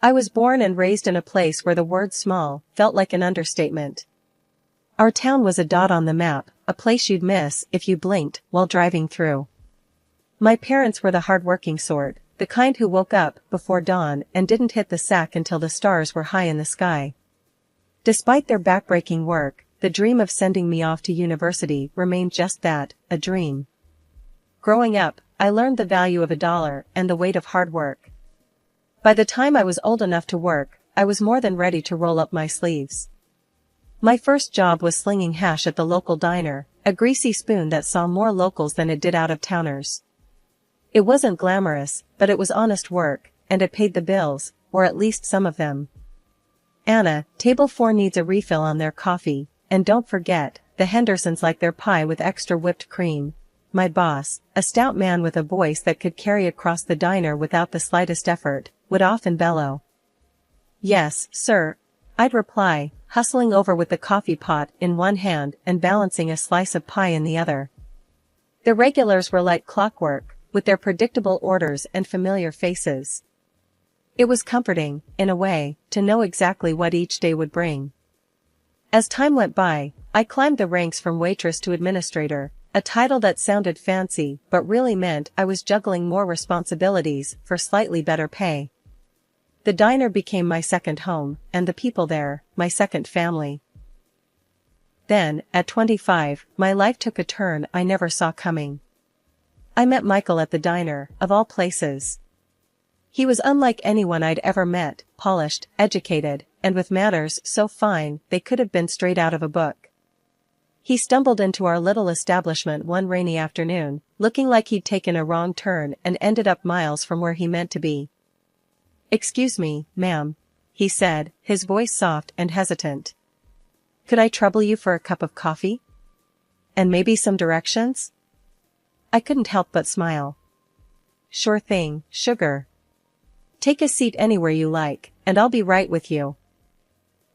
I was born and raised in a place where the word small felt like an understatement. Our town was a dot on the map, a place you'd miss if you blinked while driving through. My parents were the hard-working sort, the kind who woke up before dawn and didn't hit the sack until the stars were high in the sky. Despite their backbreaking work, the dream of sending me off to university remained just that, a dream. Growing up, I learned the value of $1 and the weight of hard work. By the time I was old enough to work, I was more than ready to roll up my sleeves. My first job was slinging hash at the local diner, a greasy spoon that saw more locals than it did out-of-towners. It wasn't glamorous, but it was honest work, and it paid the bills, or at least some of them. Anna, table 4 needs a refill on their coffee, and don't forget, the Hendersons like their pie with extra whipped cream. My boss, a stout man with a voice that could carry across the diner without the slightest effort, would often bellow. "Yes, sir," I'd reply, hustling over with the coffee pot in one hand and balancing a slice of pie in the other. The regulars were like clockwork, with their predictable orders and familiar faces. It was comforting, in a way, to know exactly what each day would bring. As time went by, I climbed the ranks from waitress to administrator, a title that sounded fancy but really meant I was juggling more responsibilities for slightly better pay. The diner became my second home, and the people there, my second family. Then, at 25, my life took a turn I never saw coming. I met Michael at the diner, of all places. He was unlike anyone I'd ever met, polished, educated, and with manners so fine they could have been straight out of a book. He stumbled into our little establishment one rainy afternoon, looking like he'd taken a wrong turn and ended up miles from where he meant to be. "Excuse me, ma'am," he said, his voice soft and hesitant. "Could I trouble you for a cup of coffee? And maybe some directions?" I couldn't help but smile. "Sure thing, sugar. Take a seat anywhere you like, and I'll be right with you."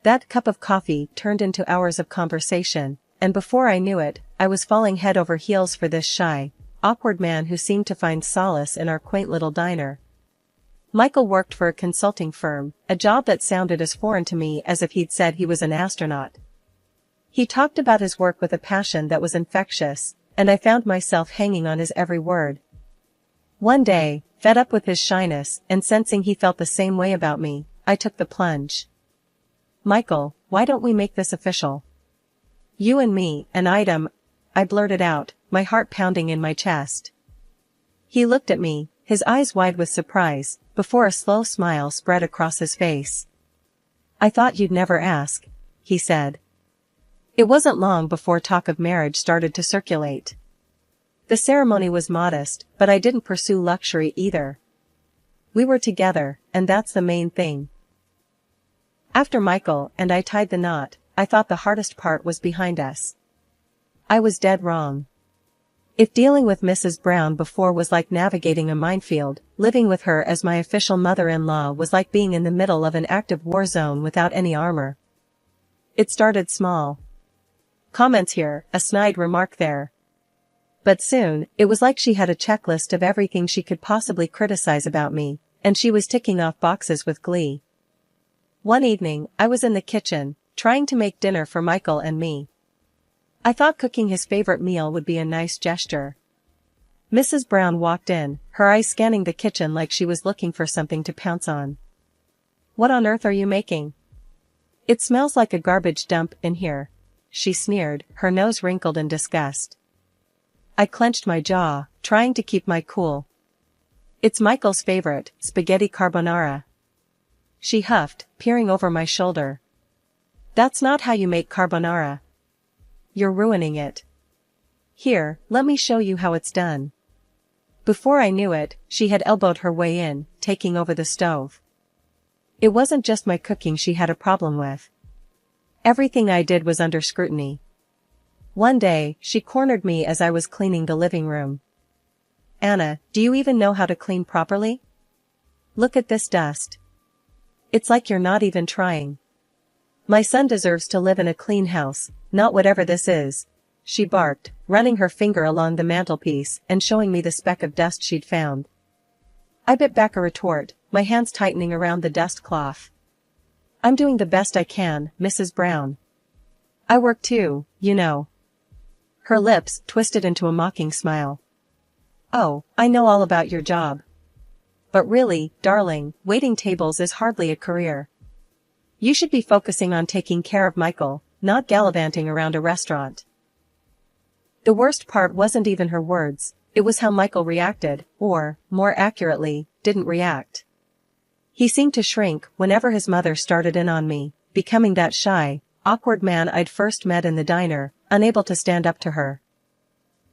That cup of coffee turned into hours of conversation, and before I knew it, I was falling head over heels for this shy, awkward man who seemed to find solace in our quaint little diner. Michael worked for a consulting firm, a job that sounded as foreign to me as if he'd said he was an astronaut. He talked about his work with a passion that was infectious, and I found myself hanging on his every word. One day, fed up with his shyness and sensing he felt the same way about me, I took the plunge. "Michael, why don't we make this official? You and me, an item," I blurted out, my heart pounding in my chest. He looked at me, his eyes wide with surprise, before a slow smile spread across his face. "I thought you'd never ask," he said. It wasn't long before talk of marriage started to circulate. The ceremony was modest, but I didn't pursue luxury either. We were together, and that's the main thing. After Michael and I tied the knot, I thought the hardest part was behind us. I was dead wrong. If dealing with Mrs. Brown before was like navigating a minefield, living with her as my official mother-in-law was like being in the middle of an active war zone without any armor. It started small. Comments here, a snide remark there. But soon, it was like she had a checklist of everything she could possibly criticize about me, and she was ticking off boxes with glee. One evening, I was in the kitchen, trying to make dinner for Michael and me. I thought cooking his favorite meal would be a nice gesture. Mrs. Brown walked in, her eyes scanning the kitchen like she was looking for something to pounce on. "What on earth are you making? It smells like a garbage dump in here," she sneered, her nose wrinkled in disgust. I clenched my jaw, trying to keep my cool. "It's Michael's favorite, spaghetti carbonara," she huffed, peering over my shoulder. "That's not how you make carbonara. You're ruining it. Here, let me show you how it's done." Before I knew it, she had elbowed her way in, taking over the stove. It wasn't just my cooking she had a problem with. Everything I did was under scrutiny. One day, she cornered me as I was cleaning the living room. "Anna, do you even know how to clean properly? Look at this dust. It's like you're not even trying. My son deserves to live in a clean house, not whatever this is," she barked, running her finger along the mantelpiece and showing me the speck of dust she'd found. I bit back a retort, my hands tightening around the dust cloth. I'm doing the best I can, Mrs. Brown. I work too, you know. Her lips twisted into a mocking smile. Oh, I know all about your job. But really, darling, waiting tables is hardly a career. You should be focusing on taking care of Michael, not gallivanting around a restaurant. The worst part wasn't even her words, it was how Michael reacted, or, more accurately, didn't react. He seemed to shrink whenever his mother started in on me, becoming that shy, awkward man I'd first met in the diner, unable to stand up to her.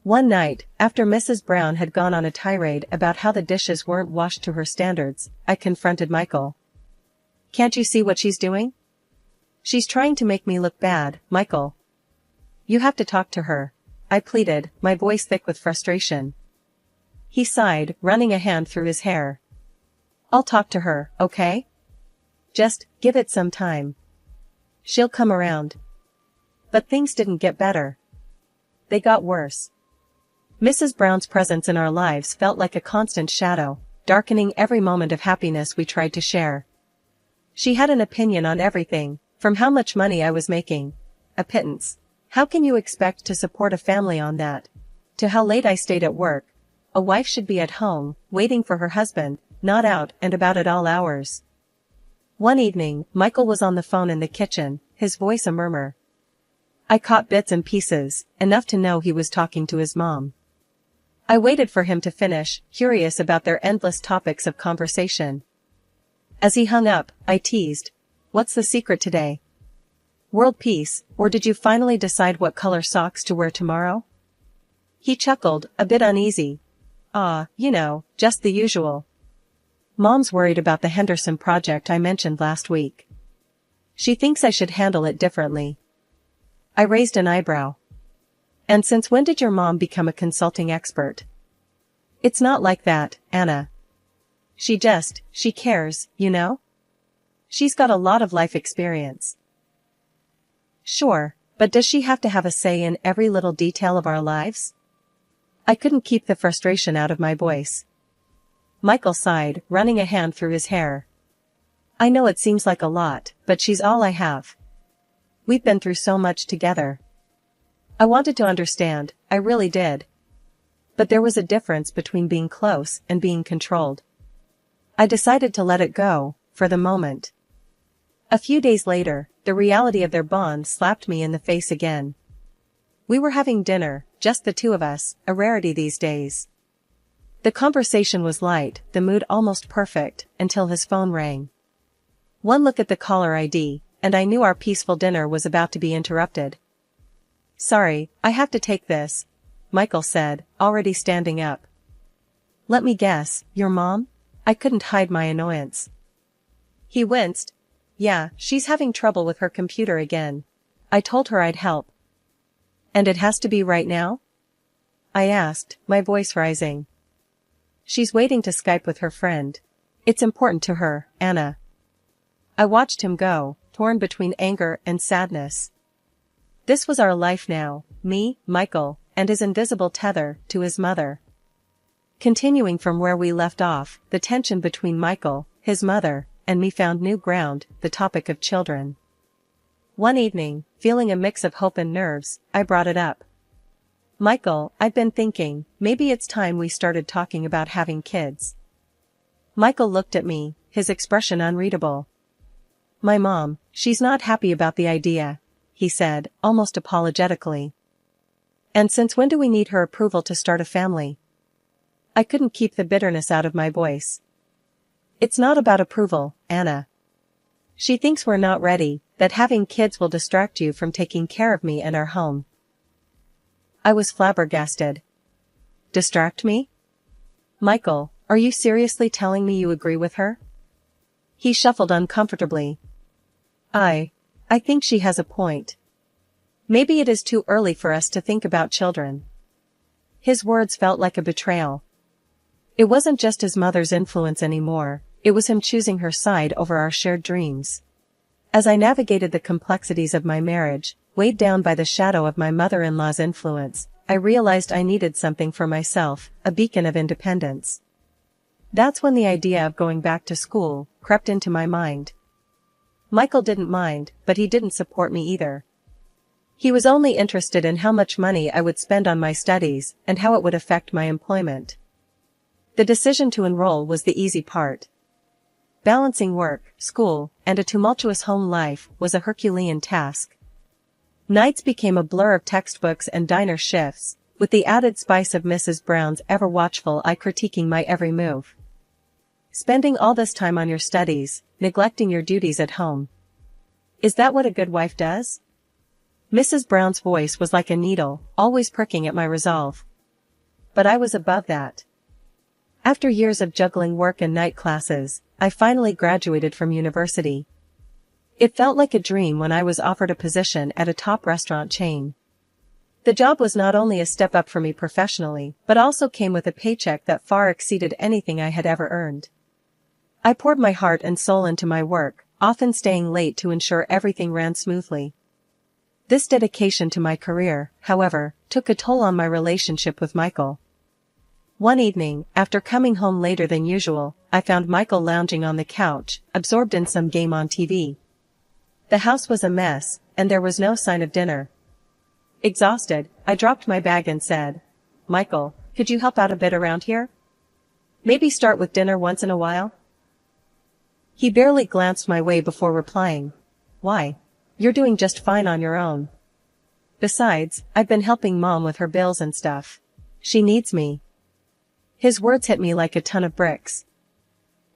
One night, after Mrs. Brown had gone on a tirade about how the dishes weren't washed to her standards, I confronted Michael. Can't you see what she's doing? She's trying to make me look bad, Michael. You have to talk to her, I pleaded, my voice thick with frustration. He sighed, running a hand through his hair. I'll talk to her, okay? Just, give it some time. She'll come around. But things didn't get better. They got worse. Mrs. Brown's presence in our lives felt like a constant shadow, darkening every moment of happiness we tried to share. She had an opinion on everything, from how much money I was making. A pittance. How can you expect to support a family on that? To how late I stayed at work. A wife should be at home, waiting for her husband, not out and about at all hours. One evening, Michael was on the phone in the kitchen, his voice a murmur. I caught bits and pieces, enough to know he was talking to his mom. I waited for him to finish, curious about their endless topics of conversation. As he hung up, I teased. What's the secret today? World peace, or did you finally decide what color socks to wear tomorrow? He chuckled, a bit uneasy. Just the usual. Mom's worried about the Henderson project I mentioned last week. She thinks I should handle it differently. I raised an eyebrow. And since when did your mom become a consulting expert? It's not like that, Anna. She cares, you know? She's got a lot of life experience. Sure, but does she have to have a say in every little detail of our lives? I couldn't keep the frustration out of my voice. Michael sighed, running a hand through his hair. I know it seems like a lot, but she's all I have. We've been through so much together. I wanted to understand, I really did. But there was a difference between being close and being controlled. I decided to let it go, for the moment. A few days later, the reality of their bond slapped me in the face again. We were having dinner, just the two of us, a rarity these days. The conversation was light, the mood almost perfect, until his phone rang. One look at the caller ID, and I knew our peaceful dinner was about to be interrupted. Sorry, I have to take this, Michael said, already standing up. Let me guess, your mom? I couldn't hide my annoyance. He winced. Yeah, she's having trouble with her computer again. I told her I'd help. And it has to be right now? I asked, my voice rising. She's waiting to Skype with her friend. It's important to her, Anna. I watched him go, torn between anger and sadness. This was our life now, me, Michael, and his invisible tether to his mother. Continuing from where we left off, the tension between Michael, his mother, and me found new ground, the topic of children. One evening, feeling a mix of hope and nerves, I brought it up. Michael, I've been thinking, maybe it's time we started talking about having kids. Michael looked at me, his expression unreadable. My mom, she's not happy about the idea, he said, almost apologetically. And since when do we need her approval to start a family? I couldn't keep the bitterness out of my voice. It's not about approval, Anna. She thinks we're not ready, that having kids will distract you from taking care of me and our home. I was flabbergasted. Distract me? Michael, are you seriously telling me you agree with her? He shuffled uncomfortably. I think she has a point. Maybe it is too early for us to think about children. His words felt like a betrayal. It wasn't just his mother's influence anymore, it was him choosing her side over our shared dreams. As I navigated the complexities of my marriage, weighed down by the shadow of my mother-in-law's influence, I realized I needed something for myself, a beacon of independence. That's when the idea of going back to school crept into my mind. Michael didn't mind, but he didn't support me either. He was only interested in how much money I would spend on my studies and how it would affect my employment. The decision to enroll was the easy part. Balancing work, school, and a tumultuous home life was a Herculean task. Nights became a blur of textbooks and diner shifts, with the added spice of Mrs. Brown's ever-watchful eye critiquing my every move. Spending all this time on your studies, neglecting your duties at home. Is that what a good wife does? Mrs. Brown's voice was like a needle, always pricking at my resolve. But I was above that. After years of juggling work and night classes, I finally graduated from university. It felt like a dream when I was offered a position at a top restaurant chain. The job was not only a step up for me professionally, but also came with a paycheck that far exceeded anything I had ever earned. I poured my heart and soul into my work, often staying late to ensure everything ran smoothly. This dedication to my career, however, took a toll on my relationship with Michael. One evening, after coming home later than usual, I found Michael lounging on the couch, absorbed in some game on TV. The house was a mess, and there was no sign of dinner. Exhausted, I dropped my bag and said, "Michael, could you help out a bit around here? Maybe start with dinner once in a while?" He barely glanced my way before replying, "Why? You're doing just fine on your own. Besides, I've been helping Mom with her bills and stuff. She needs me." His words hit me like a ton of bricks.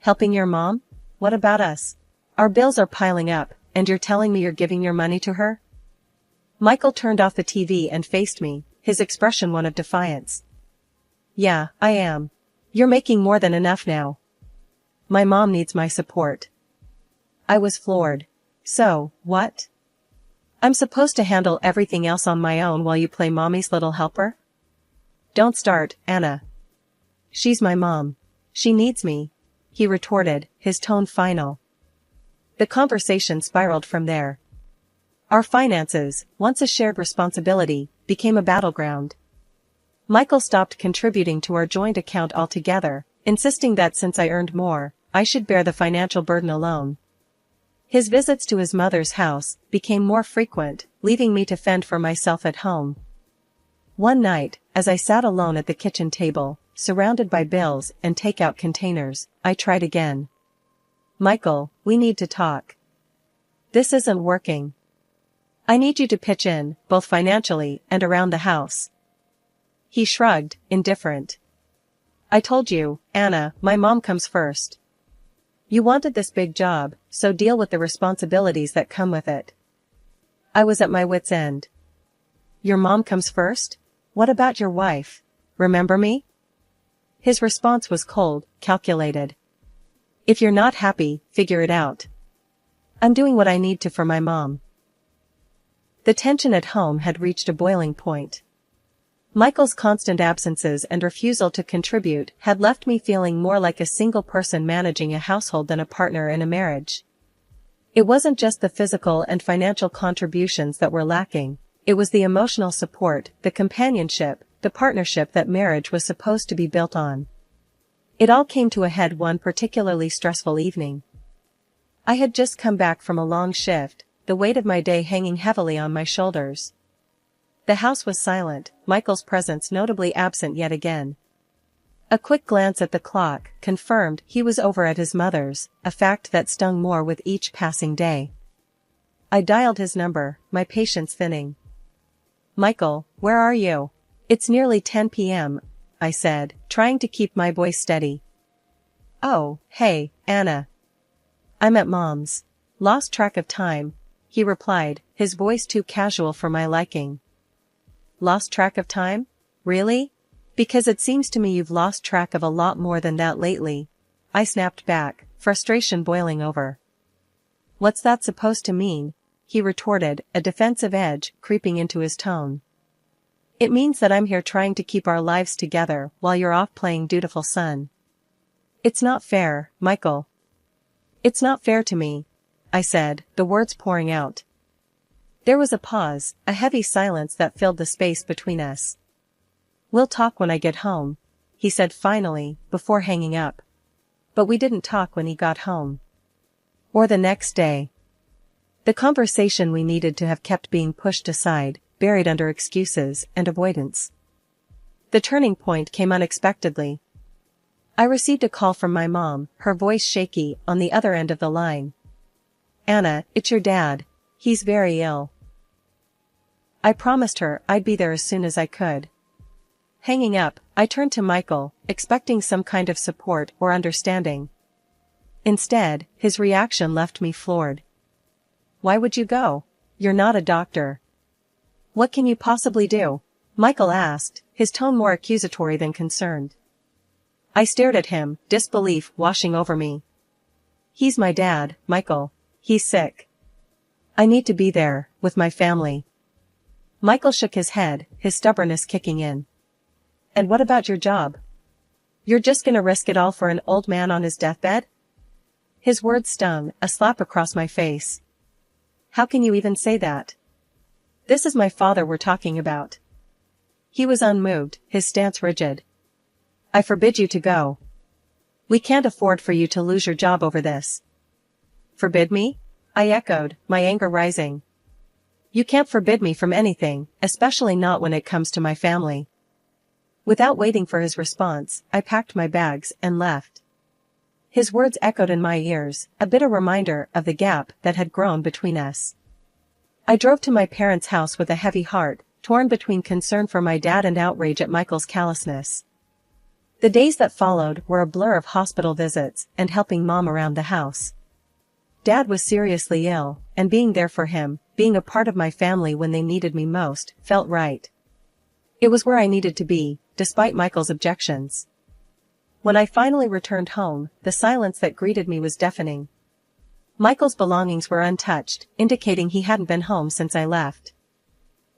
Helping your mom? What about us? Our bills are piling up, and you're telling me you're giving your money to her? Michael turned off the TV and faced me, his expression one of defiance. "Yeah, I am. You're making more than enough now. My mom needs my support." I was floored. So, what? I'm supposed to handle everything else on my own while you play mommy's little helper? Don't start, Anna. She's my mom. She needs me, he retorted, his tone final. The conversation spiraled from there. Our finances, once a shared responsibility, became a battleground. Michael stopped contributing to our joint account altogether, insisting that since I earned more, I should bear the financial burden alone. His visits to his mother's house became more frequent, leaving me to fend for myself at home. One night, as I sat alone at the kitchen table, surrounded by bills and takeout containers, I tried again. "Michael, we need to talk. This isn't working. I need you to pitch in, both financially and around the house." He shrugged, indifferent. "I told you, Anna, my mom comes first. You wanted this big job, so deal with the responsibilities that come with it." I was at my wit's end. "Your mom comes first? What about your wife? Remember me?" His response was cold, calculated. "If you're not happy, figure it out. I'm doing what I need to for my mom." The tension at home had reached a boiling point. Michael's constant absences and refusal to contribute had left me feeling more like a single person managing a household than a partner in a marriage. It wasn't just the physical and financial contributions that were lacking, it was the emotional support, the companionship, the partnership that marriage was supposed to be built on. It all came to a head one particularly stressful evening. I had just come back from a long shift, the weight of my day hanging heavily on my shoulders. The house was silent, Michael's presence notably absent yet again. A quick glance at the clock confirmed he was over at his mother's, a fact that stung more with each passing day. I dialed his number, my patience thinning. "Michael, where are you? It's nearly 10 p.m., I said, trying to keep my voice steady. "Oh, hey, Anna. I'm at Mom's. Lost track of time," he replied, his voice too casual for my liking. "Lost track of time? Really? Because it seems to me you've lost track of a lot more than that lately," I snapped back, frustration boiling over. "What's that supposed to mean?" he retorted, a defensive edge creeping into his tone. "It means that I'm here trying to keep our lives together while you're off playing dutiful son. It's not fair, Michael. It's not fair to me," I said, the words pouring out. There was a pause, a heavy silence that filled the space between us. "We'll talk when I get home," he said finally, before hanging up. But we didn't talk when he got home. Or the next day. The conversation we needed to have kept being pushed aside, buried under excuses and avoidance. The turning point came unexpectedly. I received a call from my mom, her voice shaky, on the other end of the line. "Anna, it's your dad. He's very ill." I promised her I'd be there as soon as I could. Hanging up, I turned to Michael, expecting some kind of support or understanding. Instead, his reaction left me floored. "Why would you go? You're not a doctor." "What can you possibly do?" Michael asked, his tone more accusatory than concerned. I stared at him, disbelief washing over me. "He's my dad, Michael. He's sick. I need to be there, with my family." Michael shook his head, his stubbornness kicking in. "And what about your job? You're just gonna risk it all for an old man on his deathbed?" His words stung, a slap across my face. "How can you even say that? This is my father we're talking about." He was unmoved, his stance rigid. "I forbid you to go. We can't afford for you to lose your job over this." "Forbid me?" I echoed, my anger rising. "You can't forbid me from anything, especially not when it comes to my family." Without waiting for his response, I packed my bags and left. His words echoed in my ears, a bitter reminder of the gap that had grown between us. I drove to my parents' house with a heavy heart, torn between concern for my dad and outrage at Michael's callousness. The days that followed were a blur of hospital visits and helping Mom around the house. Dad was seriously ill, and being there for him, being a part of my family when they needed me most, felt right. It was where I needed to be, despite Michael's objections. When I finally returned home, the silence that greeted me was deafening. Michael's belongings were untouched, indicating he hadn't been home since I left.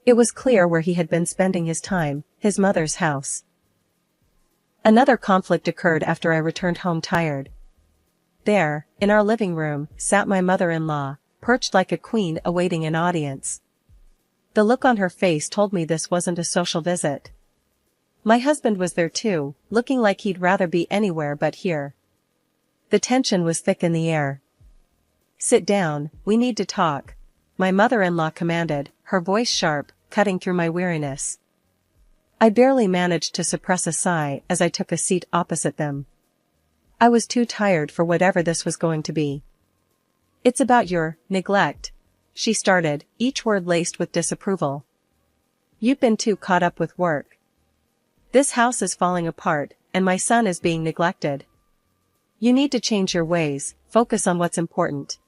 It was clear where he had been spending his time, his mother's house. Another conflict occurred after I returned home tired. There, in our living room, sat my mother-in-law, perched like a queen awaiting an audience. The look on her face told me this wasn't a social visit. My husband was there too, looking like he'd rather be anywhere but here. The tension was thick in the air. "Sit down, we need to talk," my mother-in-law commanded, her voice sharp, cutting through my weariness. I barely managed to suppress a sigh as I took a seat opposite them. I was too tired for whatever this was going to be. "It's about your neglect," she started, each word laced with disapproval. "You've been too caught up with work. This house is falling apart, and my son is being neglected. You need to change your ways, focus on what's important.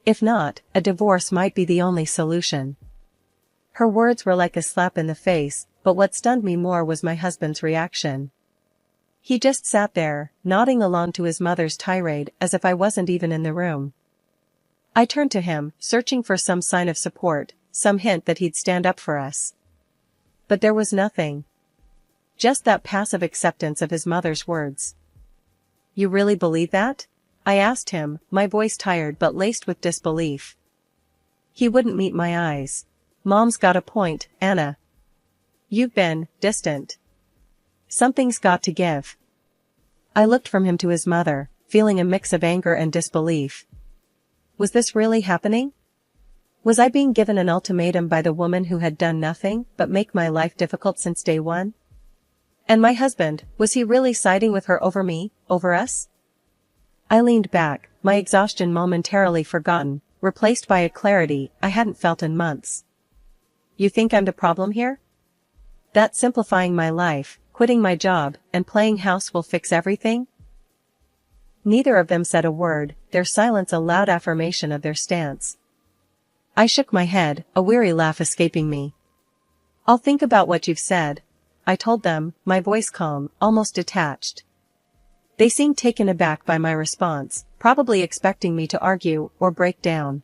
If not, a divorce might be the only solution." Her words were like a slap in the face, but what stunned me more was my husband's reaction. He just sat there, nodding along to his mother's tirade as if I wasn't even in the room. I turned to him, searching for some sign of support, some hint that he'd stand up for us. But there was nothing. Just that passive acceptance of his mother's words. "You really believe that?" I asked him, my voice tired but laced with disbelief. He wouldn't meet my eyes. "Mom's got a point, Anna. You've been distant. Something's got to give." I looked from him to his mother, feeling a mix of anger and disbelief. Was this really happening? Was I being given an ultimatum by the woman who had done nothing but make my life difficult since day one? And my husband, was he really siding with her over me, over us? I leaned back, my exhaustion momentarily forgotten, replaced by a clarity I hadn't felt in months. "You think I'm the problem here? That simplifying my life, quitting my job, and playing house will fix everything?" Neither of them said a word, their silence a loud affirmation of their stance. I shook my head, a weary laugh escaping me. "I'll think about what you've said," I told them, my voice calm, almost detached. They seemed taken aback by my response, probably expecting me to argue or break down.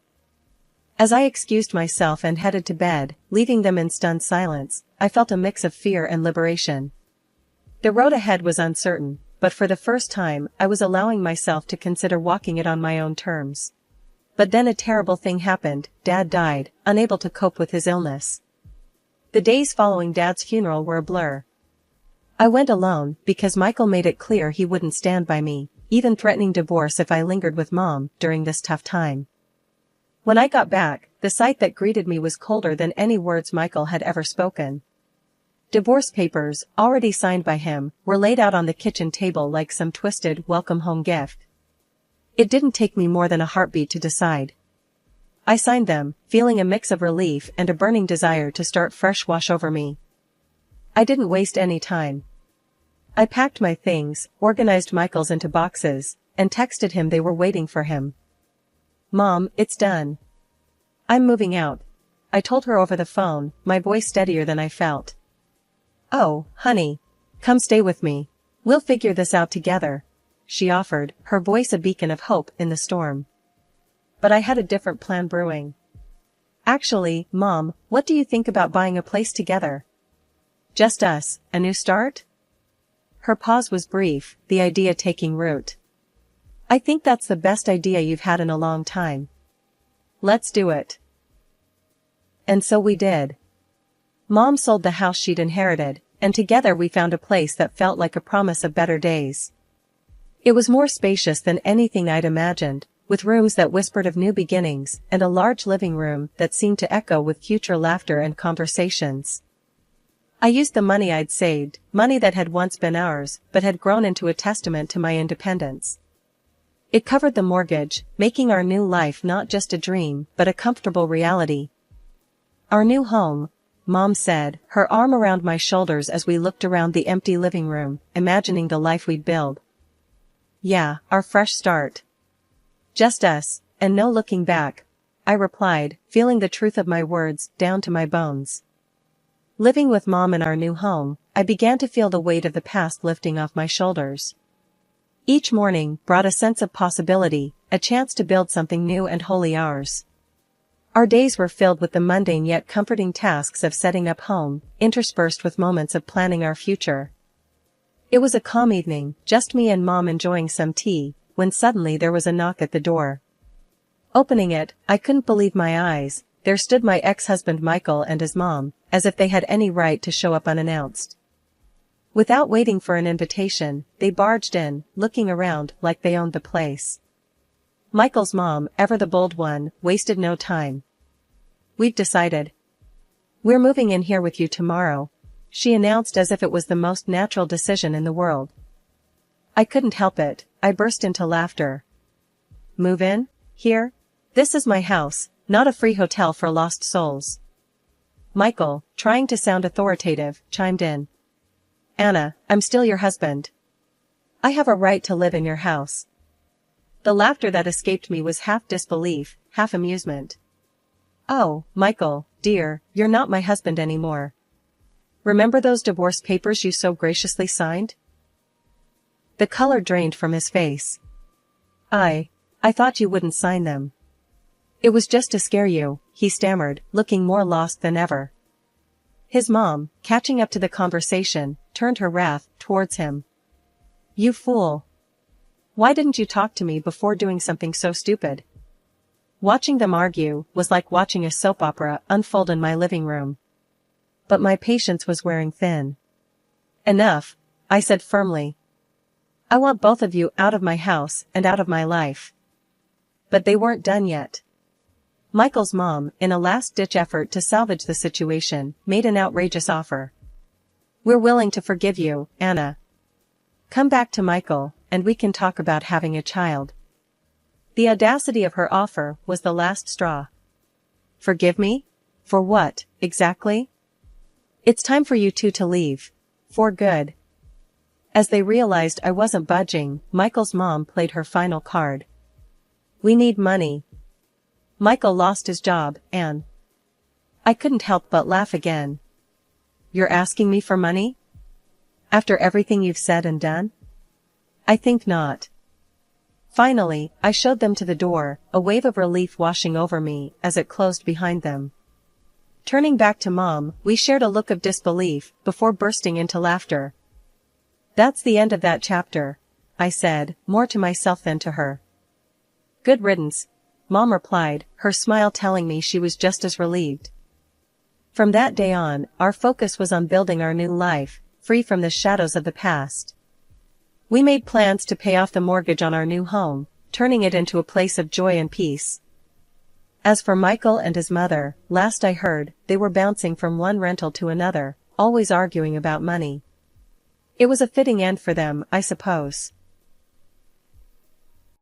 As I excused myself and headed to bed, leaving them in stunned silence, I felt a mix of fear and liberation. The road ahead was uncertain, but for the first time I was allowing myself to consider walking it on my own terms. But then a terrible thing happened. Dad died, unable to cope with his illness. The days following Dad's funeral were a blur. I went alone, because Michael made it clear he wouldn't stand by me. even threatening divorce if I lingered with Mom during this tough time. When I got back, the sight that greeted me was colder than any words Michael had ever spoken. Divorce papers, already signed by him, were laid out on the kitchen table like some twisted welcome home gift. It didn't take me more than a heartbeat to decide. I signed them, feeling a mix of relief and a burning desire to start fresh wash over me. I didn't waste any time. I packed my things, organized Michael's into boxes, and texted him they were waiting for him. "Mom, it's done. I'm moving out," I told her over the phone, my voice steadier than I felt. "Oh, honey. Come stay with me. We'll figure this out together," she offered, her voice a beacon of hope in the storm. But I had a different plan brewing. "Actually, Mom, what do you think about buying a place together? Just us, a new start?" Her pause was brief, the idea taking root. "I think that's the best idea you've had in a long time. Let's do it." And so we did. Mom sold the house she'd inherited, and together we found a place that felt like a promise of better days. It was more spacious than anything I'd imagined, with rooms that whispered of new beginnings and a large living room that seemed to echo with future laughter and conversations. I used the money I'd saved, money that had once been ours, but had grown into a testament to my independence. It covered the mortgage, making our new life not just a dream, but a comfortable reality. "Our new home," Mom said, her arm around my shoulders as we looked around the empty living room, imagining the life we'd build. "Yeah, our fresh start. Just us, and no looking back," I replied, feeling the truth of my words down to my bones. Living with Mom in our new home, I began to feel the weight of the past lifting off my shoulders. Each morning brought a sense of possibility, a chance to build something new and wholly ours. Our days were filled with the mundane yet comforting tasks of setting up home, interspersed with moments of planning our future. It was a calm evening, just me and Mom enjoying some tea, when suddenly there was a knock at the door. Opening it, I couldn't believe my eyes. There stood my ex-husband Michael and his mom, as if they had any right to show up unannounced. Without waiting for an invitation, they barged in, looking around like they owned the place. Michael's mom, ever the bold one, wasted no time. "We've decided. We're moving in here with you tomorrow," she announced as if it was the most natural decision in the world. I couldn't help it, I burst into laughter. "Move in? Here? This is my house, not a free hotel for lost souls." Michael, trying to sound authoritative, chimed in. "Anna, I'm still your husband. I have a right to live in your house." The laughter that escaped me was half disbelief, half amusement. "Oh, Michael, dear, you're not my husband anymore. Remember those divorce papers you so graciously signed?" The color drained from his face. I thought you wouldn't sign them." "It was just to scare you," he stammered, looking more lost than ever. His mom, catching up to the conversation, turned her wrath towards him. "You fool. Why didn't you talk to me before doing something so stupid?" Watching them argue was like watching a soap opera unfold in my living room. But my patience was wearing thin. "Enough," I said firmly. "I want both of you out of my house and out of my life." But they weren't done yet. Michael's mom, in a last-ditch effort to salvage the situation, made an outrageous offer. "We're willing to forgive you, Anna. Come back to Michael, and we can talk about having a child." The audacity of her offer was the last straw. "Forgive me? For what, exactly?" "It's time for you two to leave. For good." As they realized I wasn't budging, Michael's mom played her final card. "We need money." Michael lost his job, and I couldn't help but laugh again. "You're asking me for money? After everything you've said and done?" "I think not." Finally, I showed them to the door, a wave of relief washing over me as it closed behind them. Turning back to Mom, we shared a look of disbelief before bursting into laughter. "That's the end of that chapter," I said, more to myself than to her. "Good riddance," Mom replied, her smile telling me she was just as relieved. From that day on, our focus was on building our new life, free from the shadows of the past. We made plans to pay off the mortgage on our new home, turning it into a place of joy and peace. As for Michael and his mother, last I heard, they were bouncing from one rental to another, always arguing about money. It was a fitting end for them, I suppose.